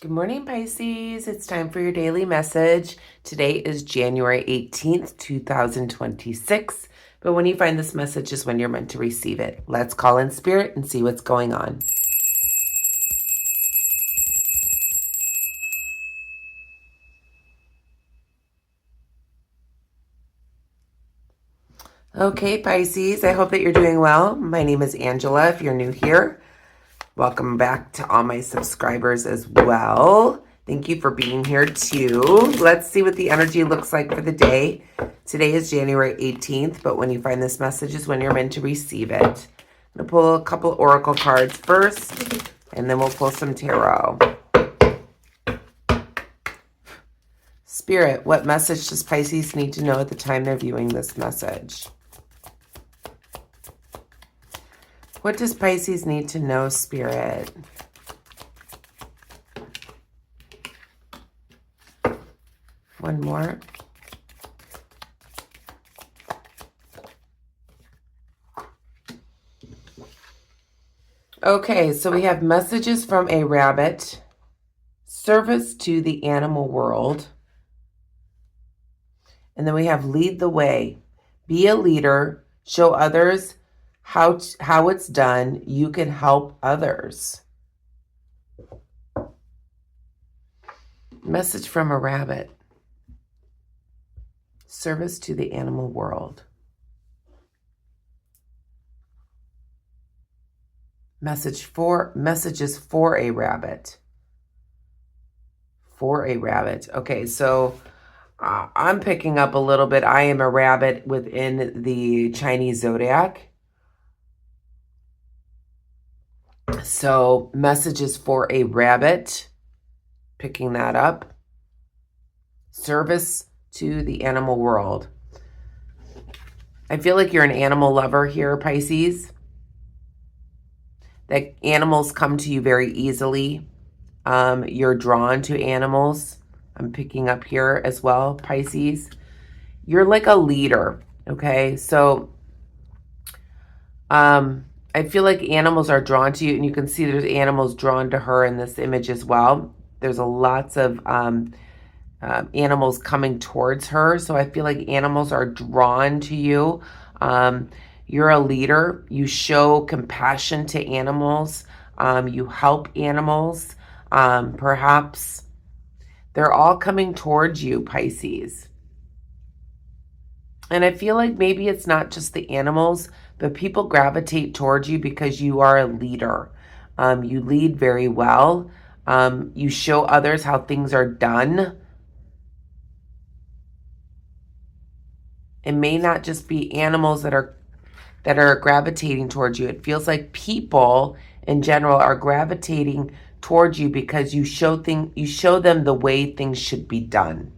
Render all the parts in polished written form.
Good morning, Pisces. It's time for your daily message. Today is January 18th, 2026. But when you find this message is when you're meant to receive it. Let's call in spirit and see what's going on. Okay, Pisces, I hope that you're doing well. My name is Angela. If you're new here, welcome back to all my subscribers as well. Thank you for being here too. Let's see what the energy looks like for the day. Today is January 18th, but when you find this message is when you're meant to receive it. I'm going to pull a couple oracle cards first, and then we'll pull some tarot. Spirit, what message does Pisces need to know at the time they're viewing this message? What does Pisces need to know, Spirit? One more. Okay, so we have messages from a rabbit, service to the animal world, and then we have lead the way. Be a leader, show others how it's done. You can help others. Message from a rabbit, service to the animal world. Messages for a rabbit. For a rabbit. Okay, so I'm picking up a little bit. I am a rabbit within the Chinese zodiac. So messages for a rabbit. Picking that up. Service to the animal world. I feel like you're an animal lover here, Pisces. That animals come to you very easily. You're drawn to animals. I'm picking up here as well, Pisces. You're like a leader, okay? So I feel like animals are drawn to you, and you can see there's animals drawn to her in this image as well. There's lots of animals coming towards her, so I feel like animals are drawn to you. You're a leader. You show compassion to animals. You help animals. Perhaps they're all coming towards you, Pisces. And I feel like maybe it's not just the animals, but people gravitate towards you because you are a leader. You lead very well. You show others how things are done. It may not just be animals that are gravitating towards you. It feels like people in general are gravitating towards you because you show them the way things should be done.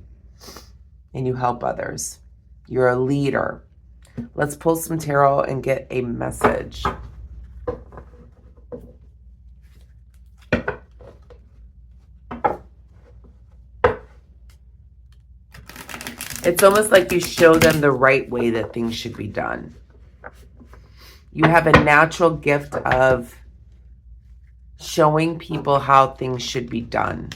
And you help others. You're a leader. Let's pull some tarot and get a message. It's almost like you show them the right way that things should be done. You have a natural gift of showing people how things should be done.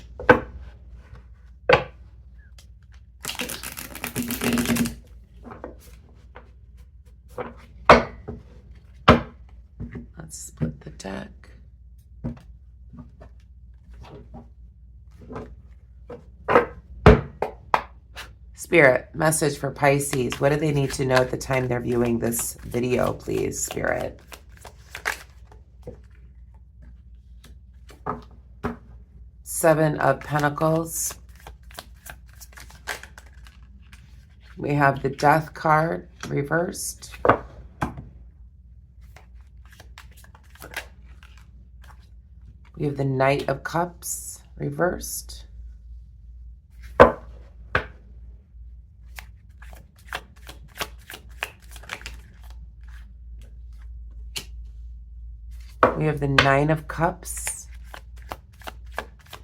Let's split the deck. Spirit, message for Pisces. What do they need to know at the time they're viewing this video, please, Spirit? Seven of Pentacles. We have the Death card reversed. We have the Knight of Cups reversed. We have the Nine of Cups.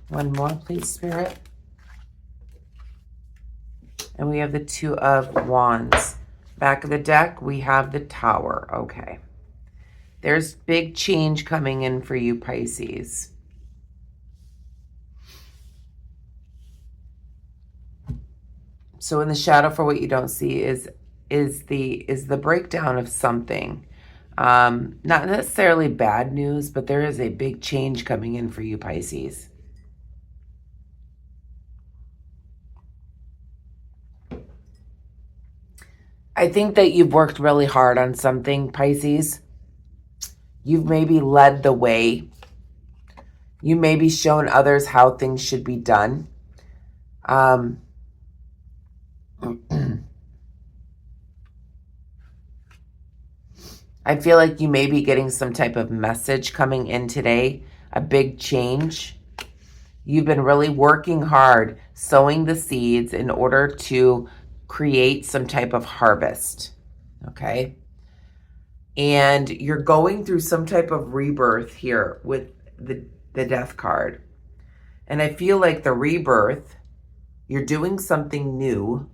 One more, please, Spirit. And we have the Two of Wands. Back of the deck, we have the Tower. Okay. There's big change coming in for you, Pisces. So in the shadow for what you don't see is the breakdown of something. Not necessarily bad news, but there is a big change coming in for you, Pisces. I think that you've worked really hard on something, Pisces. You've maybe led the way. You maybe shown others how things should be done. I feel like you may be getting some type of message coming in today, a big change. You've been really working hard, sowing the seeds in order to create some type of harvest, okay? And you're going through some type of rebirth here with the Death card. And I feel like the rebirth, you're doing something new.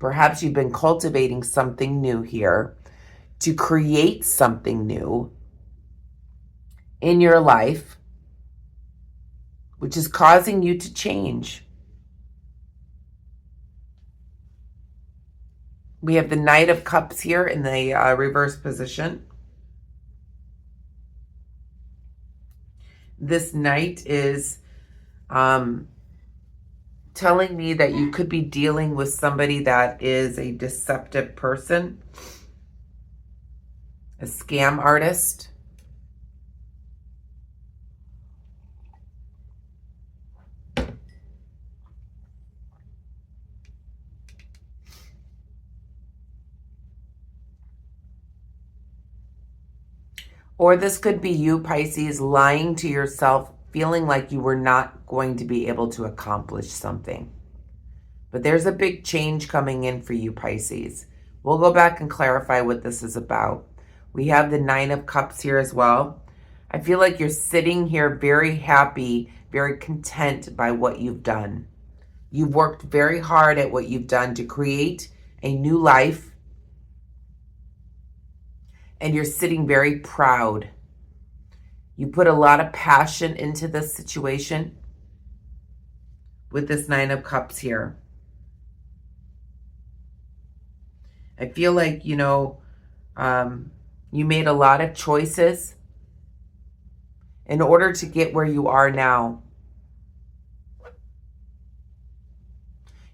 Perhaps you've been cultivating something new here to create something new in your life, which is causing you to change. We have the Knight of Cups here in the reverse position. This Knight is telling me that you could be dealing with somebody that is a deceptive person, a scam artist. Or this could be you, Pisces, lying to yourself, feeling like you were not going to be able to accomplish something. But there's a big change coming in for you, Pisces. We'll go back and clarify what this is about. We have the Nine of Cups here as well. I feel like you're sitting here very happy, very content by what you've done. You've worked very hard at what you've done to create a new life. And you're sitting very proud. You put a lot of passion into this situation with this Nine of Cups here. I feel like, you made a lot of choices in order to get where you are now.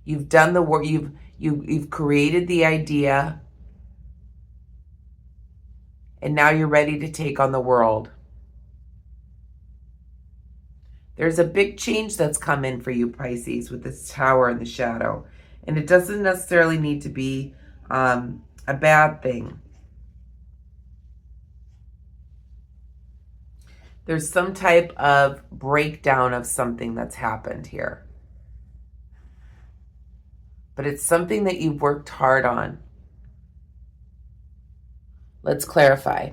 You've done the work, you've created the idea, and now you're ready to take on the world. There's a big change that's come in for you, Pisces, with this Tower in the shadow. And it doesn't necessarily need to be a bad thing. There's some type of breakdown of something that's happened here. But it's something that you've worked hard on. Let's clarify.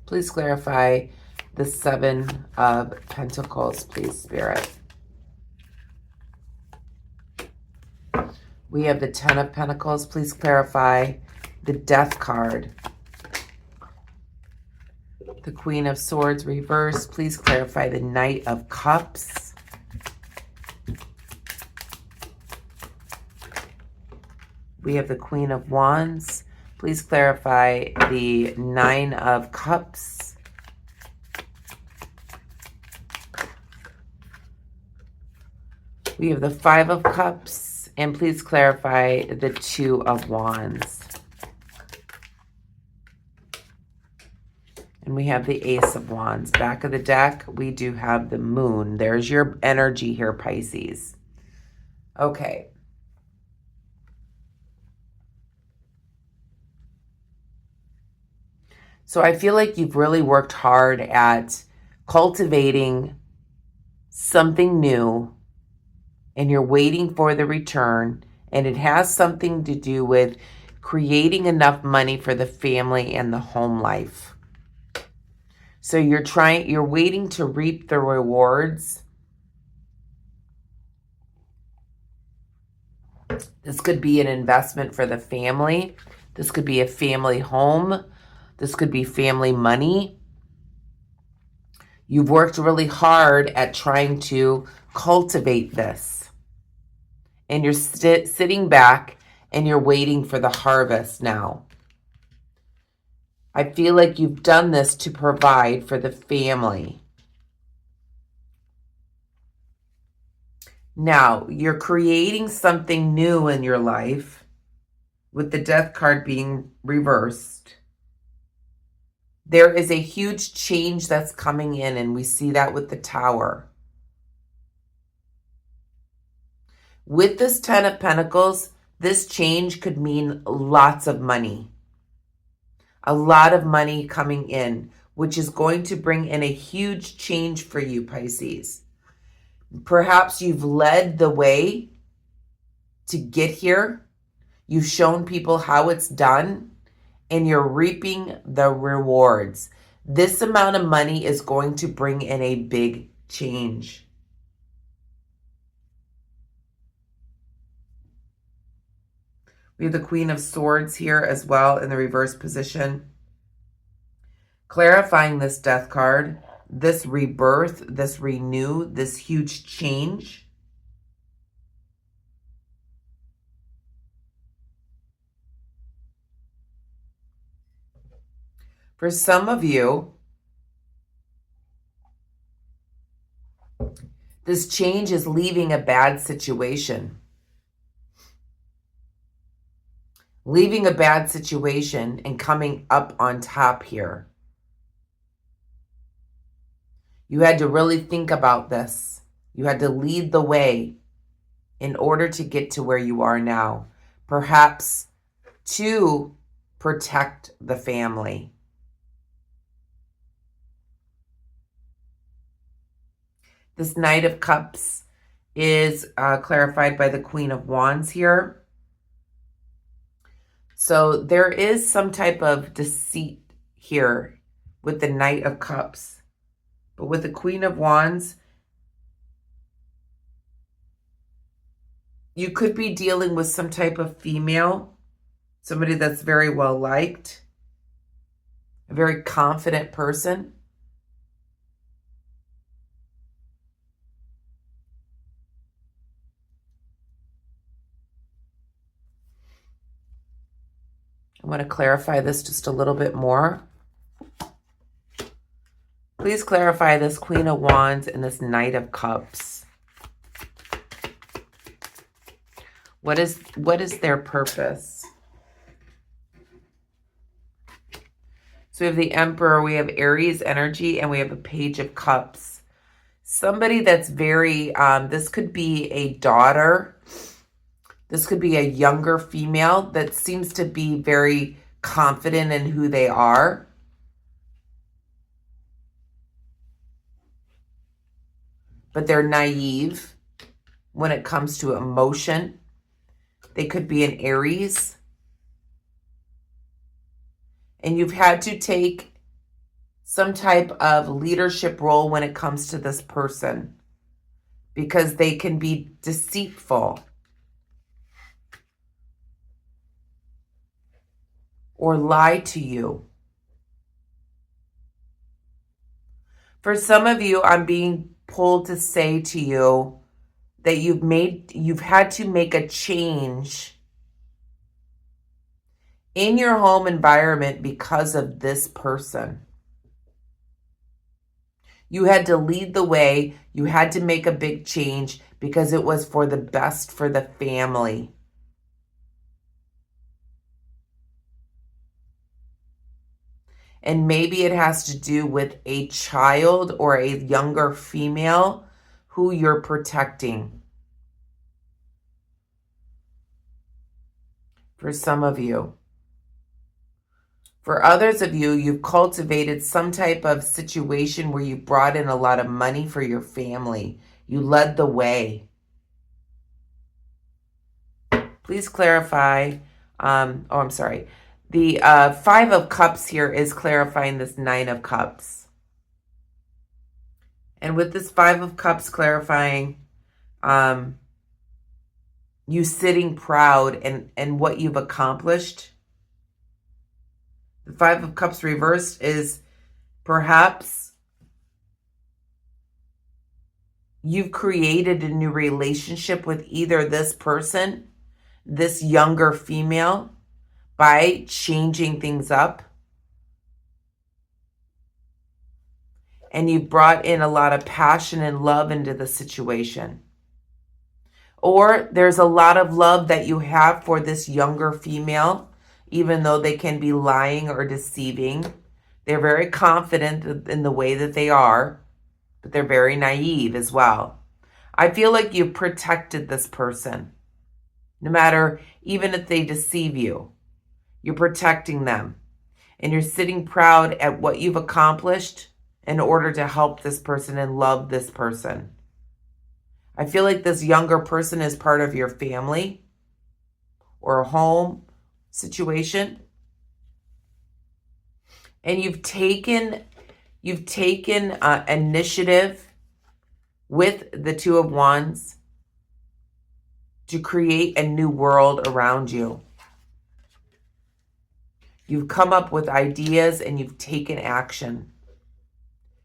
Please clarify the Seven of Pentacles, please, Spirit. We have the Ten of Pentacles. Please clarify the Death card. The Queen of Swords reversed. Please clarify the Knight of Cups. We have the Queen of Wands. Please clarify the Nine of Cups. We have the Five of Cups. And please clarify the Two of Wands. And we have the Ace of Wands. Back of the deck, we do have the Moon. There's your energy here, Pisces. Okay. So I feel like you've really worked hard at cultivating something new, and you're waiting for the return, and it has something to do with creating enough money for the family and the home life. So you're waiting to reap the rewards. This could be an investment for the family. This could be a family home. This could be family money. You've worked really hard at trying to cultivate this. And you're sitting back and you're waiting for the harvest now. I feel like you've done this to provide for the family. Now, you're creating something new in your life with the Death card being reversed. There is a huge change that's coming in, and we see that with the Tower. With this Ten of Pentacles, this change could mean lots of money. A lot of money coming in, which is going to bring in a huge change for you, Pisces. Perhaps you've led the way to get here. You've shown people how it's done, and you're reaping the rewards. This amount of money is going to bring in a big change. We have the Queen of Swords here as well in the reverse position. Clarifying this Death card, this rebirth, this renew, this huge change. For some of you, this change is leaving a bad situation. Leaving a bad situation and coming up on top here. You had to really think about this. You had to lead the way in order to get to where you are now. Perhaps to protect the family. This Knight of Cups is clarified by the Queen of Wands here. So there is some type of deceit here with the Knight of Cups. But with the Queen of Wands, you could be dealing with some type of female, somebody that's very well liked, a very confident person. I want to clarify this just a little bit more. Please clarify this Queen of Wands and this Knight of Cups. What is their purpose? So we have the Emperor, we have Aries energy, and we have a Page of Cups. Somebody that's very, this could be a daughter. This could be a younger female that seems to be very confident in who they are. But they're naive when it comes to emotion. They could be an Aries. And you've had to take some type of leadership role when it comes to this person, because they can be deceitful or lie to you. For some of you, I'm being pulled to say to you that you've had to make a change in your home environment because of this person. You had to lead the way. You had to make a big change because it was for the best for the family. And maybe it has to do with a child or a younger female who you're protecting. For some of you. For others of you, you've cultivated some type of situation where you brought in a lot of money for your family. You led the way. Please clarify. I'm sorry. The Five of Cups here is clarifying this Nine of Cups. And with this Five of Cups clarifying you sitting proud and what you've accomplished. The Five of Cups reversed is perhaps you've created a new relationship with either this person, this younger female, by changing things up. And you've brought in a lot of passion and love into the situation. Or there's a lot of love that you have for this younger female, even though they can be lying or deceiving. They're very confident in the way that they are, but they're very naive as well. I feel like you've protected this person. No matter, even if they deceive you, you're protecting them. And you're sitting proud at what you've accomplished in order to help this person and love this person. I feel like this younger person is part of your family or a home situation. And you've taken initiative with the Two of Wands to create a new world around you. You've come up with ideas and you've taken action,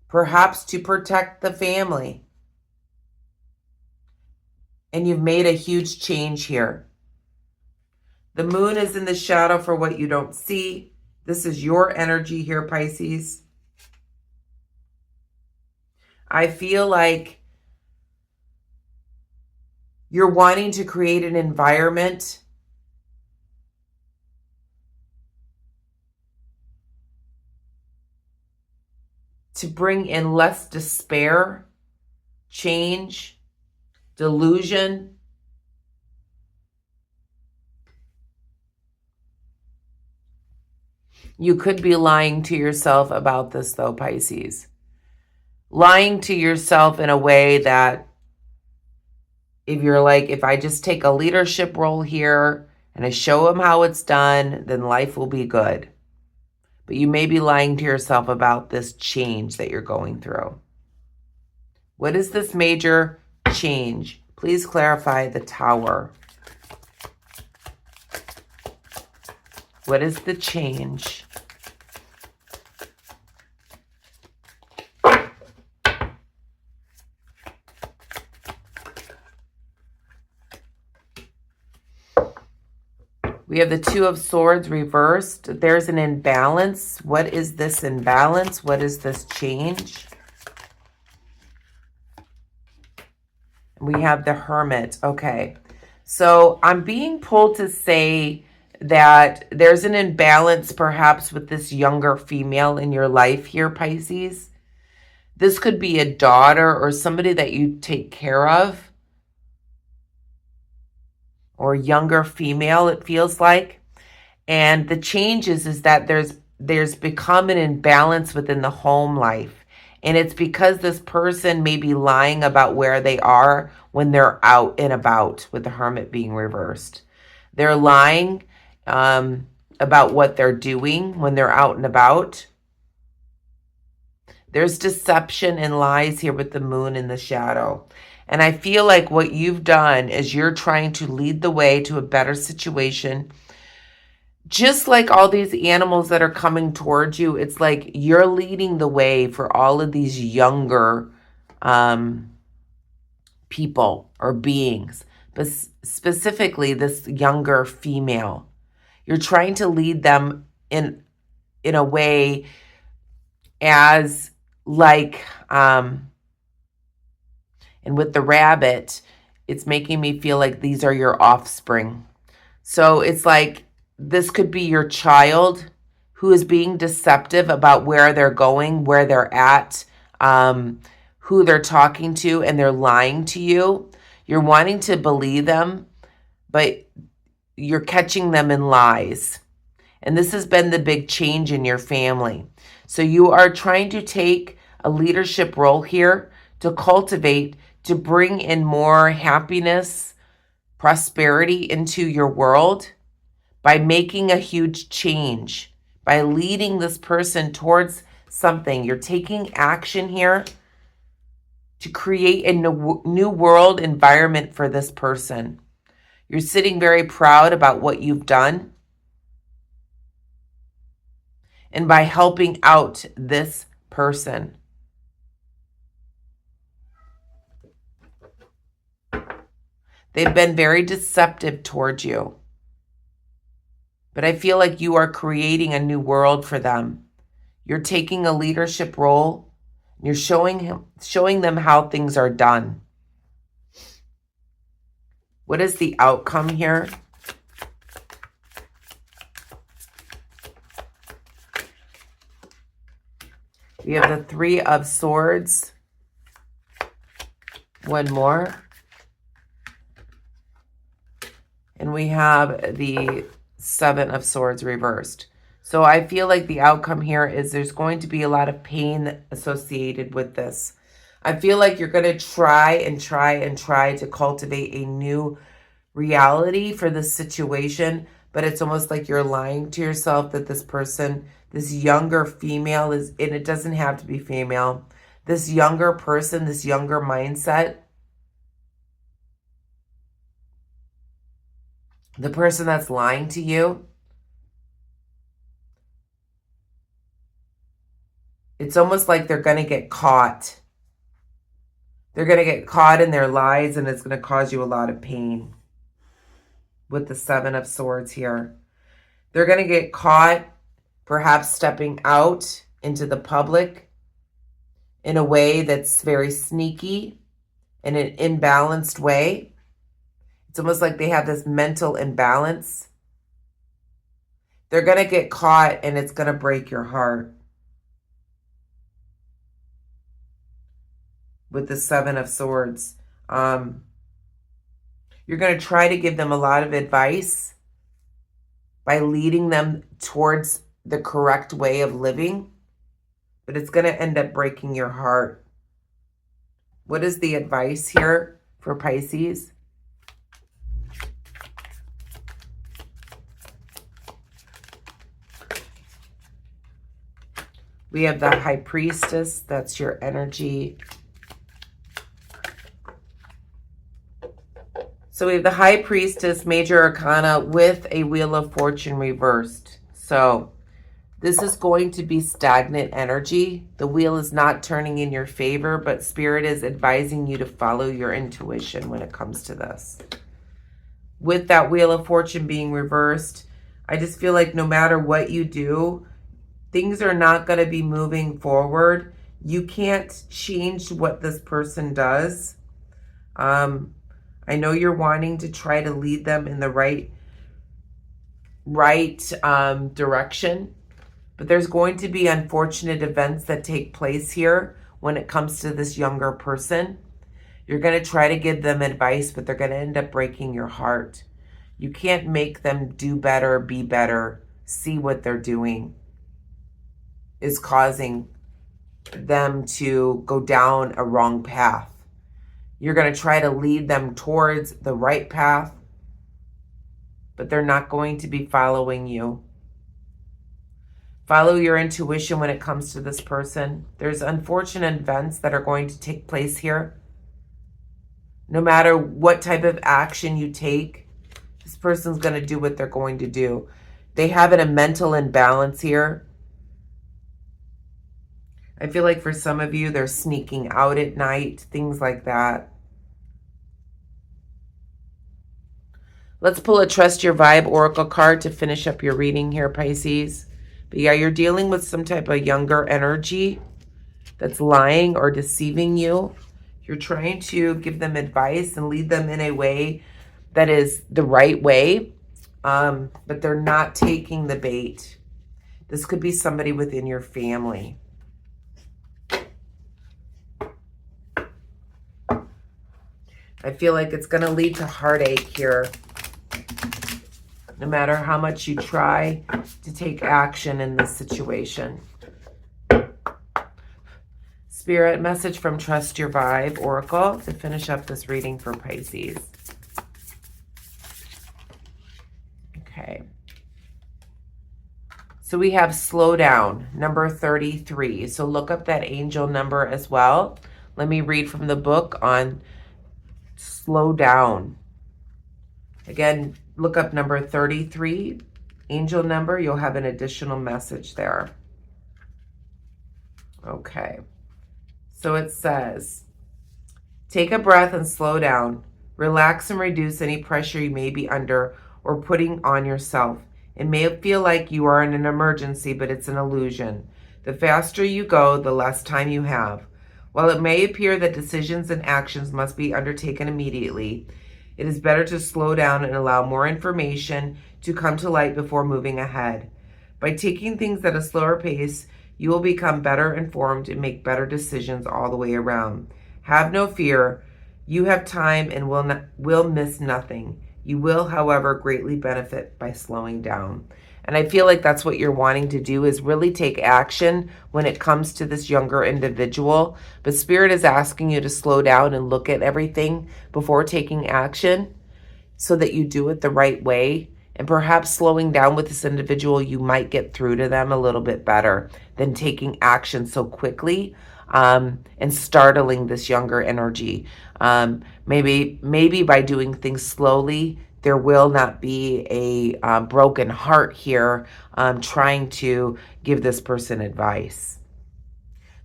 perhaps to protect the family. And you've made a huge change here. The moon is in the shadow for what you don't see. This is your energy here, Pisces. I feel like you're wanting to create an environment to bring in less despair, change, delusion. You could be lying to yourself about this, though, Pisces. Lying to yourself in a way that if you're like, if I just take a leadership role here and I show them how it's done, then life will be good. But you may be lying to yourself about this change that you're going through. What is this major change? Please clarify the Tower. What is the change? We have the Two of Swords reversed. There's an imbalance. What is this imbalance? What is this change? We have the Hermit. Okay. So I'm being pulled to say that there's an imbalance perhaps with this younger female in your life here, Pisces. This could be a daughter or somebody that you take care of, or younger female, it feels like. And the changes is that there's become an imbalance within the home life. And it's because this person may be lying about where they are when they're out and about, with the Hermit being reversed. They're lying about what they're doing when they're out and about. There's deception and lies here with the moon in the shadow. And I feel like what you've done is you're trying to lead the way to a better situation. Just like all these animals that are coming towards you, it's like you're leading the way for all of these younger people or beings, but specifically this younger female. You're trying to lead them in a way as like, and with the rabbit, it's making me feel like these are your offspring. So it's like this could be your child who is being deceptive about where they're going, where they're at, who they're talking to, and they're lying to you. You're wanting to believe them, but you're catching them in lies. And this has been the big change in your family. So you are trying to take a leadership role here to cultivate, to bring in more happiness, prosperity into your world by making a huge change, by leading this person towards something. You're taking action here to create a new world environment for this person. You're sitting very proud about what you've done. And by helping out this person. They've been very deceptive towards you. But I feel like you are creating a new world for them. You're taking a leadership role. You're showing them how things are done. What is the outcome here? We have the Three of Swords. One more. And we have the Seven of Swords reversed. So I feel like the outcome here is there's going to be a lot of pain associated with this. I feel like you're going to try and try to cultivate a new reality for this situation, but it's almost like you're lying to yourself that this person, this younger female is, and it doesn't have to be female, this younger person, this younger mindset, the person that's lying to you, it's almost like they're going to get caught. They're going to get caught in their lies, and it's going to cause you a lot of pain with the Seven of Swords here. They're going to get caught perhaps stepping out into the public in a way that's very sneaky, in an imbalanced way. It's almost like they have this mental imbalance. They're going to get caught, and it's going to break your heart. With the Seven of Swords. You're going to try to give them a lot of advice by leading them towards the correct way of living, but it's going to end up breaking your heart. What is the advice here for Pisces? We have the High Priestess. That's your energy. So we have the High Priestess, Major Arcana, with a Wheel of Fortune reversed. So this is going to be stagnant energy. The wheel is not turning in your favor, but Spirit is advising you to follow your intuition when it comes to this. With that Wheel of Fortune being reversed, I just feel like no matter what you do, things are not going to be moving forward. You can't change what this person does. I know you're wanting to try to lead them in the right direction, but there's going to be unfortunate events that take place here when it comes to this younger person. You're going to try to give them advice, but they're going to end up breaking your heart. You can't make them do better, be better, see what they're doing is causing them to go down a wrong path. You're going to try to lead them towards the right path, but they're not going to be following you. Follow your intuition when it comes to this person. There's unfortunate events that are going to take place here. No matter what type of action you take, this person's going to do what they're going to do. They have a mental imbalance here. I feel like for some of you, they're sneaking out at night, things like that. Let's pull a Trust Your Vibe Oracle card to finish up your reading here, Pisces. But yeah, you're dealing with some type of younger energy that's lying or deceiving you. You're trying to give them advice and lead them in a way that is the right way, but they're not taking the bait. This could be somebody within your family. I feel like it's going to lead to heartache here. No matter how much you try to take action in this situation. Spirit, message from Trust Your Vibe Oracle to finish up this reading for Pisces. Okay. So we have slow down, number 33. So look up that angel number as well. Let me read from the book on slow down. Again, look up number 33, angel number. You'll have an additional message there. Okay. So it says, take a breath and slow down. Relax and reduce any pressure you may be under or putting on yourself. It may feel like you are in an emergency, but it's an illusion. The faster you go, the less time you have. While it may appear that decisions and actions must be undertaken immediately, it is better to slow down and allow more information to come to light before moving ahead. By taking things at a slower pace, you will become better informed and make better decisions all the way around. Have no fear. You have time and will miss nothing. You will, however, greatly benefit by slowing down. And I feel like that's what you're wanting to do, is really take action when it comes to this younger individual. But Spirit is asking you to slow down and look at everything before taking action so that you do it the right way. And perhaps slowing down with this individual, you might get through to them a little bit better than taking action so quickly and startling this younger energy. Maybe by doing things slowly, there will not be a broken heart here trying to give this person advice.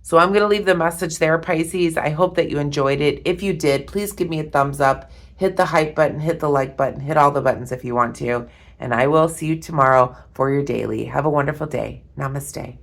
So I'm going to leave the message there, Pisces. I hope that you enjoyed it. If you did, please give me a thumbs up. Hit the hype button, hit the like button, hit all the buttons if you want to. And I will see you tomorrow for your daily. Have a wonderful day. Namaste.